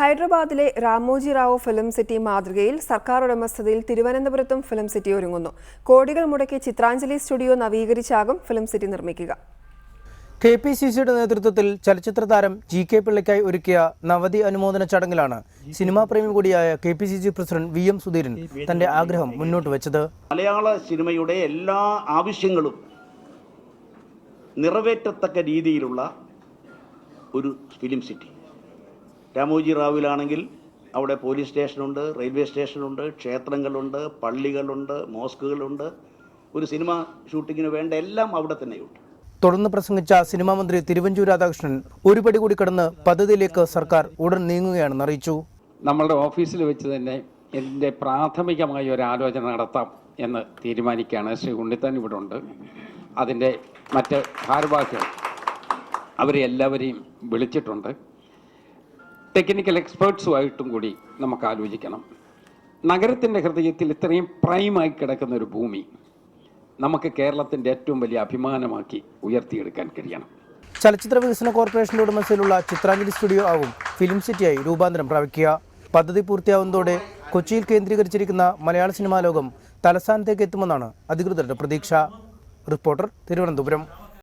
ഹൈദരാബാദിലെ Ramoji Rao film city മാതൃകയിൽ സർക്കാർ ഉടമസ്ഥതയിൽ തിരുവനന്തപുരത്തും ഫിലിം സിറ്റി ഒരുങ്ങുന്നു. കോടികൾ മുടക്കി ചിത്രാഞ്ജലി സ്റ്റുഡിയോ നവീകരിച്ചാകും ഫിലിം സിറ്റി നിർമ്മിക്കുക. KPCCയുടെ നേതൃത്വത്തിൽ ചലച്ചിത്ര താരം GK പിള്ളയ്ക്കായി ഒരുക്കിയ നവതി അനുമോദന ചടങ്ങിലാണ് സിനിമാ പ്രേമി കൂടിയായ KPCC പ്രസിഡന്റ് VM സുധീരൻ തന്റെ ആഗ്രഹം മുന്നോട്ട് വെച്ചത്. മലയാള സിനിമയുടെ എല്ലാ ആവശ്യങ്ങളും നിറവേറ്റത്തക്ക രീതിയിലുള്ള ഒരു ഫിലിം സിറ്റി. രാമോജി റാവുവിലാണെങ്കിൽ അവിടെ പോലീസ് സ്റ്റേഷനുണ്ട്, റെയിൽവേ സ്റ്റേഷനുണ്ട്, ക്ഷേത്രങ്ങളുണ്ട്, പള്ളികളുണ്ട്, മോസ്കുകളുണ്ട്. ഒരു സിനിമ ഷൂട്ടിങ്ങിന് വേണ്ട എല്ലാം അവിടെ തന്നെയുണ്ട്. തുടർന്ന് പ്രസംഗിച്ച സിനിമാ മന്ത്രി തിരുവഞ്ചൂർ രാധാകൃഷ്ണൻ ഒരു പടി കൂടി കടന്ന് പദ്ധതിയിലേക്ക് സർക്കാർ ഉടൻ നീങ്ങുകയാണെന്ന് അറിയിച്ചു. നമ്മളുടെ ഓഫീസിൽ വെച്ച് തന്നെ ഇതിൻ്റെ പ്രാഥമികമായ ഒരു ആലോചന നടത്താം എന്ന് തീരുമാനിക്കുകയാണ്. ശ്രീ ഉണ്ണിത്താൻ ഇവിടെ ഉണ്ട്. അതിൻ്റെ മറ്റ് ഭാരവാഹികൾ അവരെ എല്ലാവരെയും വിളിച്ചിട്ടുണ്ട്. ടെക്നിക്കൽ എക്സ്പേർട്സുമായിട്ടും കൂടി നമുക്ക് ആലോചിക്കണം. നഗരത്തിൻ്റെ ഹൃദയത്തിൽ ഇത്രയും പ്രൈമായി കിടക്കുന്ന ഒരു ഭൂമി നമുക്ക് കേരളത്തിൻ്റെ ഏറ്റവും വലിയ അഭിമാനമാക്കി ഉയർത്തിയെടുക്കാൻ കഴിയണം. ചലച്ചിത്ര വികസന കോർപ്പറേഷന്റെ ഉടമസ്ഥയിലുള്ള ചിത്രാഞ്ജലി സ്റ്റുഡിയോ ആവും ഫിലിം സിറ്റിയായി രൂപാന്തരം പ്രാപിക്കുക. പദ്ധതി പൂർത്തിയാവുന്നതോടെ കൊച്ചിയിൽ കേന്ദ്രീകരിച്ചിരിക്കുന്ന മലയാള സിനിമാ ലോകം തലസ്ഥാനത്തേക്ക് എത്തുമെന്നാണ് അധികൃതരുടെ പ്രതീക്ഷ. റിപ്പോർട്ടർ, തിരുവനന്തപുരം.